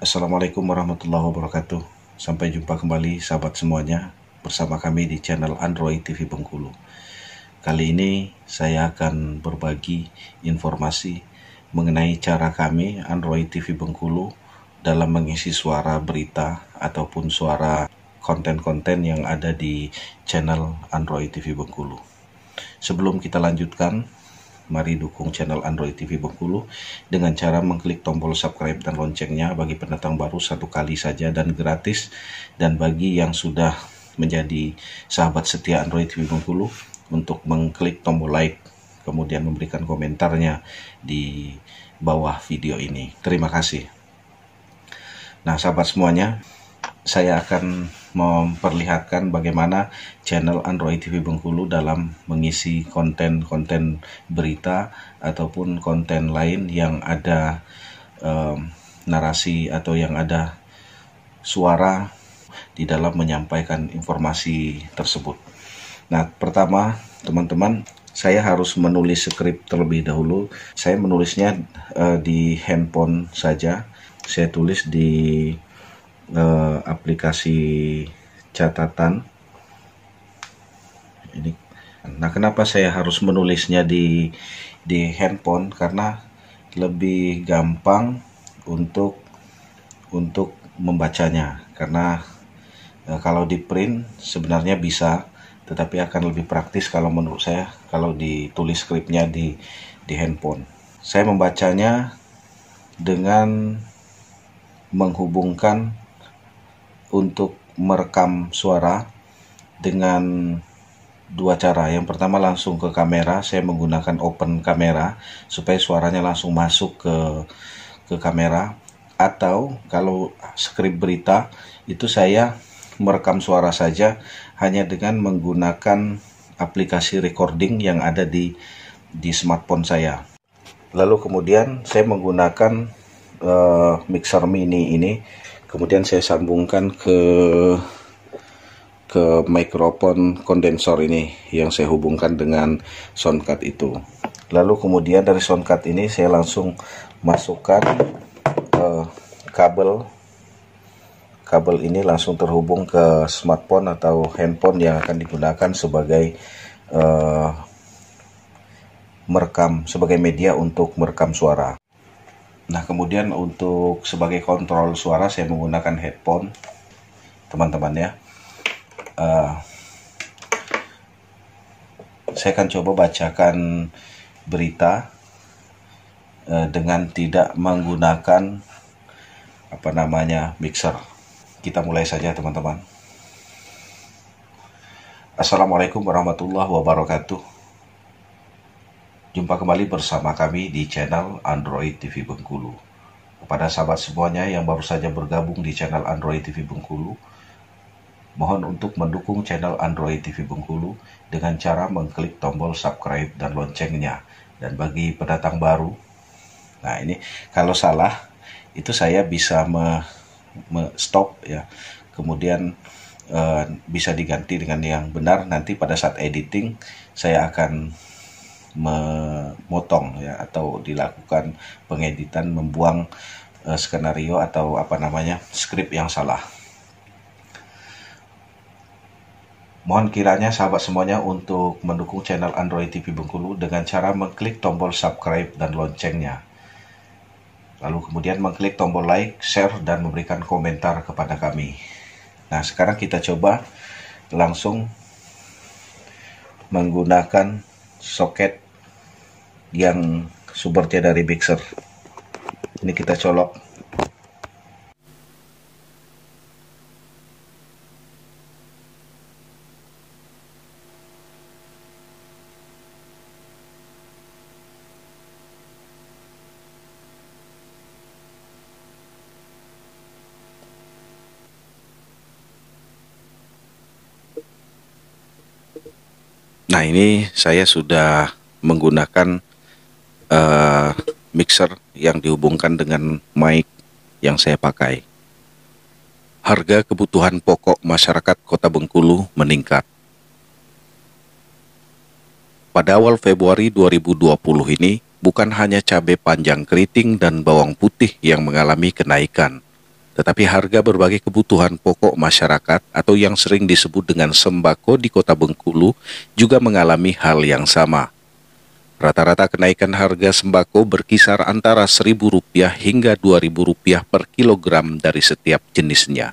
Assalamualaikum warahmatullahi wabarakatuh. Sampai jumpa kembali sahabat semuanya bersama kami di channel Android TV Bengkulu. Kali ini saya akan berbagi informasi mengenai cara kami Android TV Bengkulu dalam mengisi suara berita ataupun suara konten-konten yang ada di channel Android TV Bengkulu. Sebelum kita lanjutkan, mari dukung channel Android TV Bengkulu dengan cara mengklik tombol subscribe dan loncengnya bagi pendatang baru 1 kali saja dan gratis. Dan bagi yang sudah menjadi sahabat setia Android TV Bengkulu, untuk mengklik tombol like, kemudian memberikan komentarnya di bawah video ini. Terima kasih. Nah, sahabat semuanya, saya akan memperlihatkan bagaimana channel Android TV Bengkulu dalam mengisi konten-konten berita ataupun konten lain yang ada narasi atau yang ada suara di dalam menyampaikan informasi tersebut. Nah, pertama teman-teman, saya harus menulis skrip terlebih dahulu. Saya menulisnya di handphone saja. Saya tulis di aplikasi catatan ini. Nah, kenapa saya harus menulisnya di handphone? Karena lebih gampang untuk membacanya. Karena kalau di print sebenarnya bisa, tetapi akan lebih praktis kalau menurut saya kalau ditulis skripnya di handphone. Saya membacanya dengan menghubungkan untuk merekam suara dengan dua cara. Yang pertama, langsung ke kamera. Saya menggunakan open kamera supaya suaranya langsung masuk ke kamera. Atau kalau skrip berita itu saya merekam suara saja hanya dengan menggunakan aplikasi recording yang ada di smartphone saya. Lalu kemudian saya menggunakan mixer mini ini, kemudian saya sambungkan ke mikrofon kondensor ini yang saya hubungkan dengan soundcard itu. Lalu kemudian dari soundcard ini saya langsung masukkan kabel ini langsung terhubung ke smartphone atau handphone yang akan digunakan sebagai sebagai media untuk merekam suara. Nah, kemudian untuk sebagai kontrol suara saya menggunakan headphone, teman-teman ya. Saya akan coba bacakan berita dengan tidak menggunakan mixer. Kita mulai saja, teman-teman. Assalamualaikum warahmatullahi wabarakatuh. Jumpa kembali bersama kami di channel Android TV Bengkulu. Kepada sahabat semuanya yang baru saja bergabung di channel Android TV Bengkulu, mohon untuk mendukung channel Android TV Bengkulu dengan cara mengklik tombol subscribe dan loncengnya. Dan bagi pendatang baru, nah ini kalau salah itu saya bisa stop ya, kemudian bisa diganti dengan yang benar. Nanti pada saat editing saya akan memotong ya, atau dilakukan pengeditan, membuang skenario atau skrip yang salah. Mohon kiranya sahabat semuanya untuk mendukung channel Android TV Bengkulu dengan cara mengklik tombol subscribe dan loncengnya. Lalu kemudian mengklik tombol like, share, dan memberikan komentar kepada kami. Nah, sekarang kita coba langsung menggunakan soket yang sumbernya dari mixer. Ini kita colok. Nah, ini saya sudah menggunakan mixer yang dihubungkan dengan mic yang saya pakai. Harga kebutuhan pokok masyarakat Kota Bengkulu meningkat. Pada awal Februari 2020 ini, bukan hanya cabai panjang keriting dan bawang putih yang mengalami kenaikan, tetapi harga berbagai kebutuhan pokok masyarakat atau yang sering disebut dengan sembako di Kota Bengkulu juga mengalami hal yang sama. Rata-rata kenaikan harga sembako berkisar antara Rp1.000 hingga Rp2.000 per kilogram dari setiap jenisnya.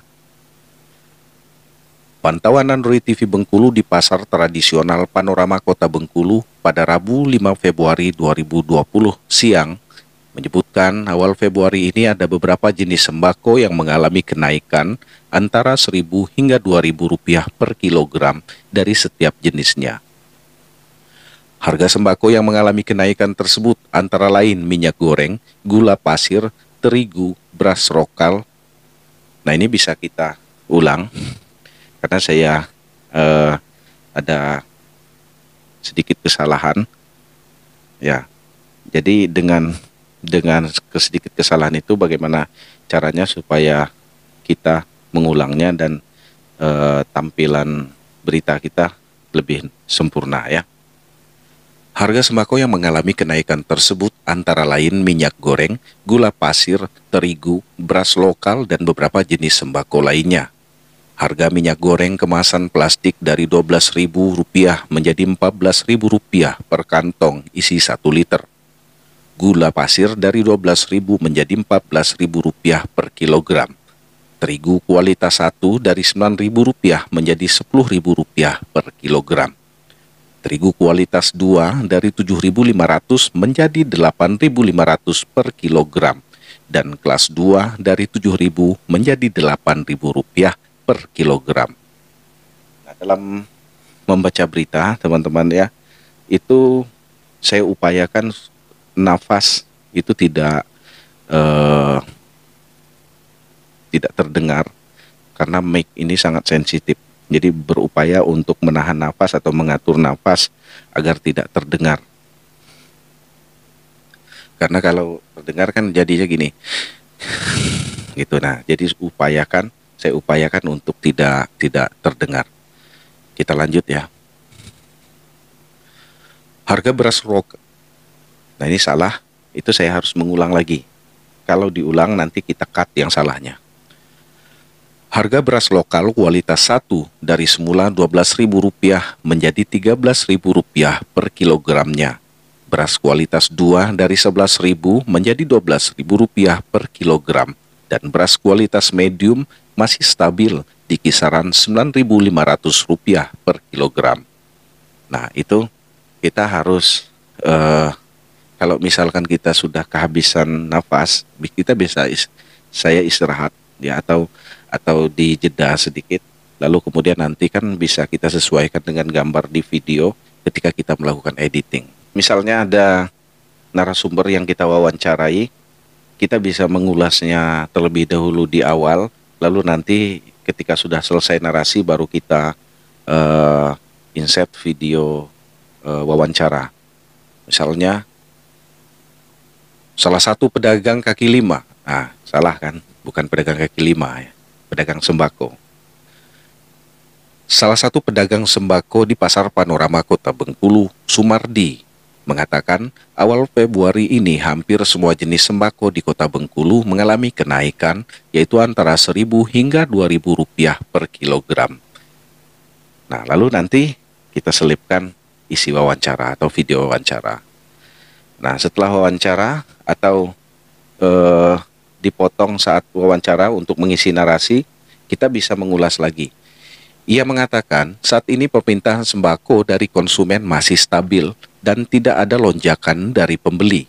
Pantauan Android TV Bengkulu di pasar tradisional Panorama Kota Bengkulu pada Rabu 5 Februari 2020 siang menyebutkan awal Februari ini ada beberapa jenis sembako yang mengalami kenaikan antara Rp1.000 hingga Rp2.000 per kilogram dari setiap jenisnya. Harga sembako yang mengalami kenaikan tersebut antara lain minyak goreng, gula pasir, terigu, beras lokal. Nah, ini bisa kita ulang karena saya ada sedikit kesalahan. Ya, jadi dengan sedikit kesalahan itu bagaimana caranya supaya kita mengulangnya dan tampilan berita kita lebih sempurna ya. Harga sembako yang mengalami kenaikan tersebut antara lain minyak goreng, gula pasir, terigu, beras lokal, dan beberapa jenis sembako lainnya. Harga minyak goreng kemasan plastik dari Rp12.000 menjadi Rp14.000 per kantong isi 1 liter. Gula pasir dari Rp12.000 menjadi Rp14.000 per kilogram. Terigu kualitas 1 dari Rp9.000 menjadi Rp10.000 per kilogram. Terigu kualitas 2 dari Rp7.500 menjadi Rp8.500 per kilogram, dan kelas 2 dari Rp7.000 menjadi Rp8.000 per kilogram. Nah, dalam membaca berita, teman-teman ya, itu saya upayakan nafas itu tidak terdengar karena mic ini sangat sensitif. Jadi berupaya untuk menahan nafas atau mengatur nafas agar tidak terdengar. Karena kalau terdengar kan jadinya gini. Gitu. Nah, jadi saya upayakan untuk tidak terdengar. Kita lanjut ya. Harga beras lokal. Nah, ini salah. Itu saya harus mengulang lagi. Kalau diulang nanti kita cut yang salahnya. Harga beras lokal kualitas 1 dari semula Rp12.000 menjadi Rp13.000 per kilogramnya. Beras kualitas 2 dari Rp11.000 menjadi Rp12.000 per kilogram. Dan beras kualitas medium masih stabil di kisaran Rp9.500 per kilogram. Nah, itu kita harus, kalau misalkan kita sudah kehabisan nafas, saya istirahat ya, atau dijeda sedikit, lalu kemudian nanti kan bisa kita sesuaikan dengan gambar di video ketika kita melakukan editing. Misalnya ada narasumber yang kita wawancarai, kita bisa mengulasnya terlebih dahulu di awal, lalu nanti ketika sudah selesai narasi baru kita insert video wawancara. Misalnya salah satu pedagang kaki lima, salah kan, bukan pedagang kaki lima ya, pedagang sembako. Salah satu pedagang sembako di Pasar Panorama Kota Bengkulu, Sumardi, mengatakan awal Februari ini hampir semua jenis sembako di Kota Bengkulu mengalami kenaikan, yaitu antara Rp1.000 hingga Rp2.000 per kilogram. Nah, lalu nanti kita selipkan isi wawancara atau video wawancara. Nah, setelah wawancara atau dipotong saat wawancara untuk mengisi narasi, kita bisa mengulas lagi. Ia mengatakan saat ini permintaan sembako dari konsumen masih stabil dan tidak ada lonjakan dari pembeli.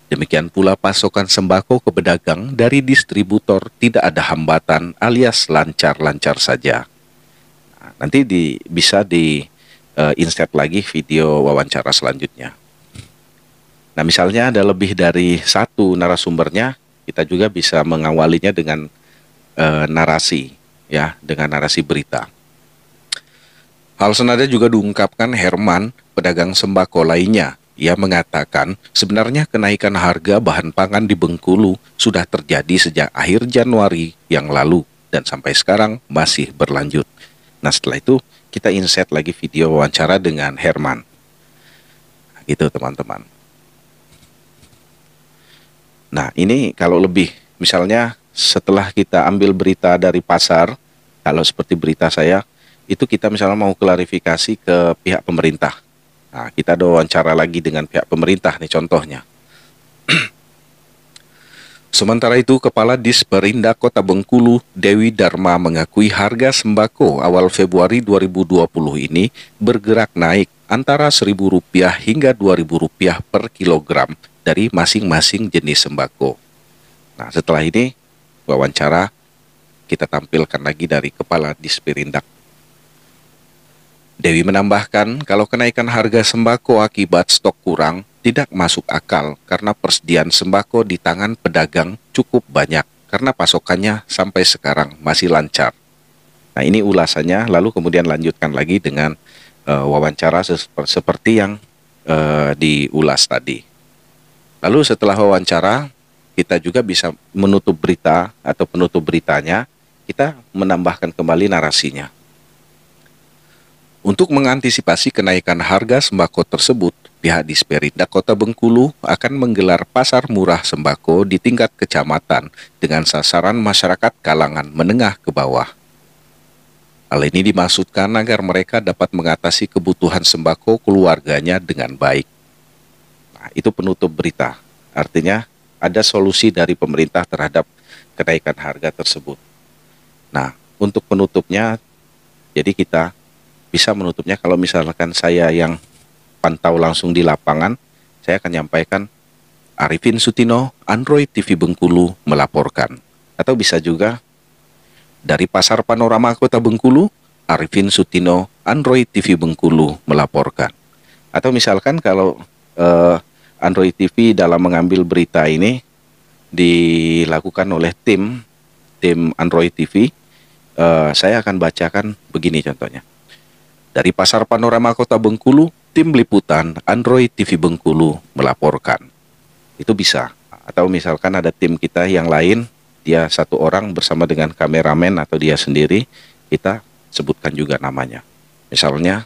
Demikian pula pasokan sembako ke pedagang dari distributor tidak ada hambatan alias lancar-lancar saja. Nah, nanti bisa insert lagi video wawancara selanjutnya. Nah, misalnya ada lebih dari satu narasumbernya, kita juga bisa mengawalinya dengan narasi, ya, dengan narasi berita. Hal senada juga diungkapkan Herman, pedagang sembako lainnya. Ia mengatakan sebenarnya kenaikan harga bahan pangan di Bengkulu sudah terjadi sejak akhir Januari yang lalu dan sampai sekarang masih berlanjut. Nah, setelah itu kita insert lagi video wawancara dengan Herman. Gitu, teman-teman. Nah, ini kalau lebih, misalnya setelah kita ambil berita dari pasar, kalau seperti berita saya, itu kita misalnya mau klarifikasi ke pihak pemerintah. Nah, kita ada wawancara lagi dengan pihak pemerintah nih contohnya. Sementara itu, Kepala Disperindak Kota Bengkulu, Dewi Dharma, mengakui harga sembako awal Februari 2020 ini bergerak naik antara Rp1.000 hingga Rp2.000 per kilogram dari masing-masing jenis sembako. Nah, setelah ini wawancara kita tampilkan lagi dari Kepala Disperindak. Dewi menambahkan kalau kenaikan harga sembako akibat stok kurang tidak masuk akal karena persediaan sembako di tangan pedagang cukup banyak karena pasokannya sampai sekarang masih lancar. Nah, ini ulasannya, lalu kemudian lanjutkan lagi dengan wawancara seperti yang diulas tadi. Lalu setelah wawancara, kita juga bisa menutup berita atau penutup beritanya, kita menambahkan kembali narasinya. Untuk mengantisipasi kenaikan harga sembako tersebut, pihak Disperindak Kota Bengkulu akan menggelar pasar murah sembako di tingkat kecamatan dengan sasaran masyarakat kalangan menengah ke bawah. Hal ini dimaksudkan agar mereka dapat mengatasi kebutuhan sembako keluarganya dengan baik. Nah, itu penutup berita. Artinya ada solusi dari pemerintah terhadap kenaikan harga tersebut. Nah, untuk penutupnya, jadi kita bisa menutupnya kalau misalkan saya yang pantau langsung di lapangan, saya akan nyampaikan Arifin Sutino, Android TV Bengkulu melaporkan. Atau bisa juga dari Pasar Panorama Kota Bengkulu, Arifin Sutino, Android TV Bengkulu melaporkan. Atau misalkan kalau Android TV dalam mengambil berita ini dilakukan oleh tim Android TV, saya akan bacakan begini contohnya. Dari Pasar Panorama Kota Bengkulu, tim liputan Android TV Bengkulu melaporkan. Itu bisa. Atau misalkan ada tim kita yang lain, dia satu orang bersama dengan kameramen atau dia sendiri, kita sebutkan juga namanya. Misalnya,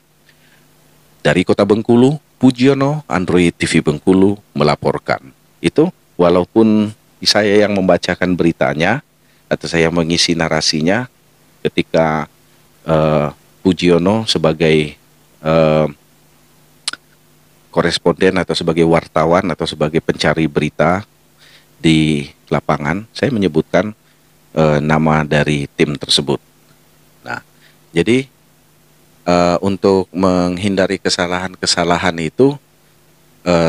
dari Kota Bengkulu, Pujiono, Android TV Bengkulu melaporkan. Itu walaupun saya yang membacakan beritanya, atau saya mengisi narasinya, ketika Pujiono sebagai koresponden atau sebagai wartawan atau sebagai pencari berita di lapangan, saya menyebutkan nama dari tim tersebut. Nah, jadi untuk menghindari kesalahan-kesalahan itu,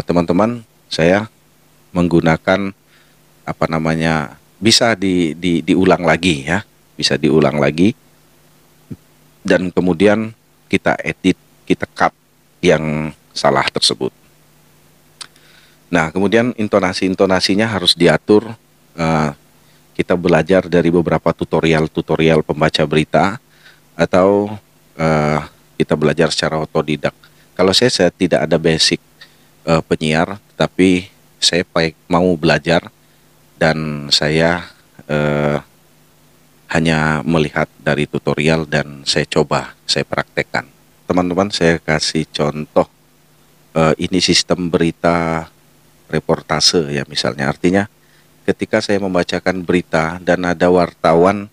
teman-teman, saya menggunakan bisa diulang lagi ya, bisa diulang lagi. Dan kemudian kita edit, kita cut yang salah tersebut. Nah, kemudian intonasinya harus diatur. Kita belajar dari beberapa tutorial pembaca berita, atau kita belajar secara otodidak. Kalau saya tidak ada basic penyiar, tapi saya mau belajar dan saya hanya melihat dari tutorial dan saya praktekkan. Teman-teman, saya kasih contoh, ini sistem berita reportase ya misalnya. Artinya ketika saya membacakan berita dan ada wartawan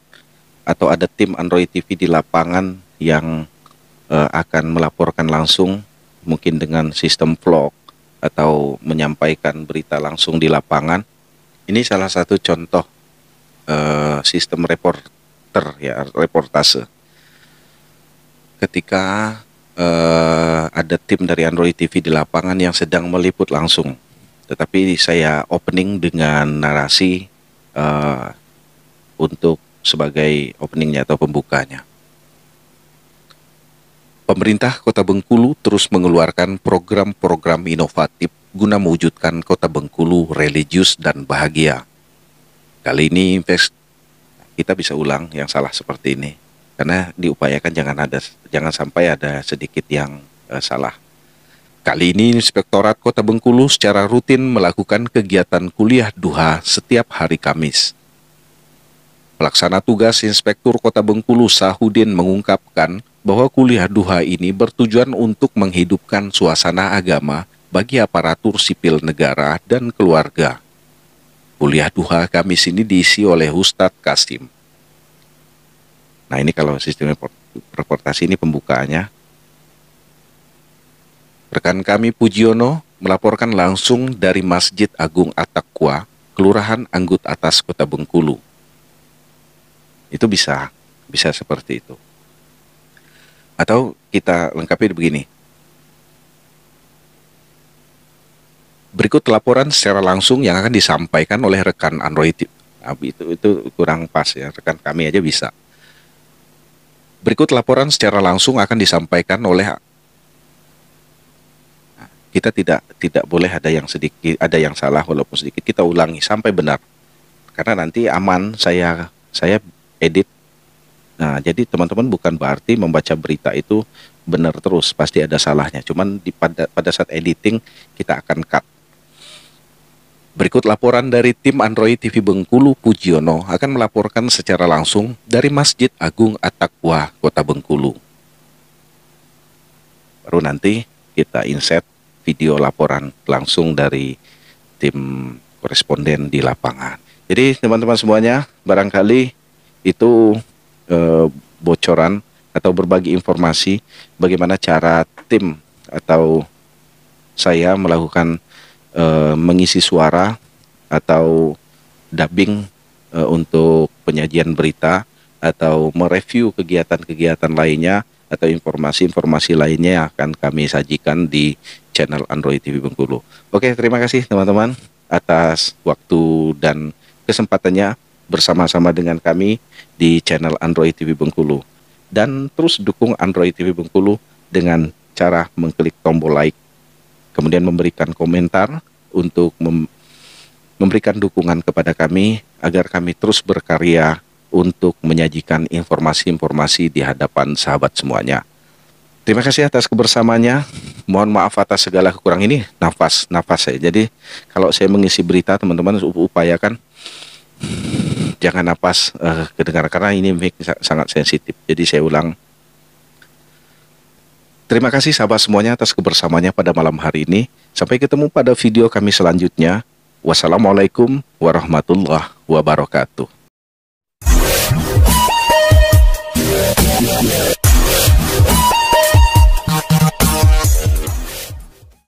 atau ada tim Android TV di lapangan yang akan melaporkan langsung, mungkin dengan sistem vlog atau menyampaikan berita langsung di lapangan. Ini salah satu contoh sistem reportase. Ketika ada tim dari Android TV di lapangan yang sedang meliput langsung, tetapi saya opening dengan narasi untuk sebagai openingnya atau pembukanya. Pemerintah Kota Bengkulu terus mengeluarkan program-program inovatif guna mewujudkan Kota Bengkulu religius dan bahagia. Kali ini kita bisa ulang yang salah seperti ini, karena diupayakan jangan sampai ada sedikit yang salah. Kali ini Inspektorat Kota Bengkulu secara rutin melakukan kegiatan kuliah duha setiap hari Kamis. Pelaksana tugas Inspektur Kota Bengkulu Sahudin mengungkapkan bahwa kuliah duha ini bertujuan untuk menghidupkan suasana agama bagi aparatur sipil negara dan keluarga. kuliah duha Kamis ini diisi oleh Ustadz Kasim. Nah, ini kalau sistem reportasi ini pembukaannya. Rekan kami Pujiono melaporkan langsung dari Masjid Agung At-Taqwa, Kelurahan Anggut Atas, Kota Bengkulu. Itu bisa seperti itu. Atau kita lengkapi begini. Berikut laporan secara langsung yang akan disampaikan oleh rekan Android. Nah, itu kurang pas ya, rekan kami aja bisa. Berikut laporan secara langsung akan disampaikan oleh. Kita tidak boleh ada yang sedikit, ada yang salah walaupun sedikit, kita ulangi sampai benar. Karena nanti aman saya edit. Nah, jadi teman-teman bukan berarti membaca berita itu benar terus, pasti ada salahnya. Cuman pada saat editing kita akan cut. Berikut laporan dari tim Android TV Bengkulu. Pujiono akan melaporkan secara langsung dari Masjid Agung At-Taqwa, Kota Bengkulu. Baru nanti kita insert video laporan langsung dari tim koresponden di lapangan. Jadi teman-teman semuanya, barangkali itu bocoran atau berbagi informasi bagaimana cara tim atau saya melakukan mengisi suara atau dubbing untuk penyajian berita atau mereview kegiatan-kegiatan lainnya atau informasi-informasi lainnya yang akan kami sajikan di channel Android TV Bengkulu. Oke, terima kasih teman-teman atas waktu dan kesempatannya bersama-sama dengan kami di channel Android TV Bengkulu. Dan terus dukung Android TV Bengkulu dengan cara mengklik tombol like, kemudian memberikan komentar untuk memberikan dukungan kepada kami agar kami terus berkarya untuk menyajikan informasi-informasi di hadapan sahabat semuanya. Terima kasih atas kebersamaannya. Mohon maaf atas segala kekurangan ini. Nafas saya. Jadi kalau saya mengisi berita, teman-teman upayakan jangan napas kedengaran karena ini mic sangat sensitif. Jadi saya ulang. Terima kasih sahabat semuanya atas kebersamaannya pada malam hari ini. Sampai ketemu pada video kami selanjutnya. Wassalamualaikum warahmatullahi wabarakatuh.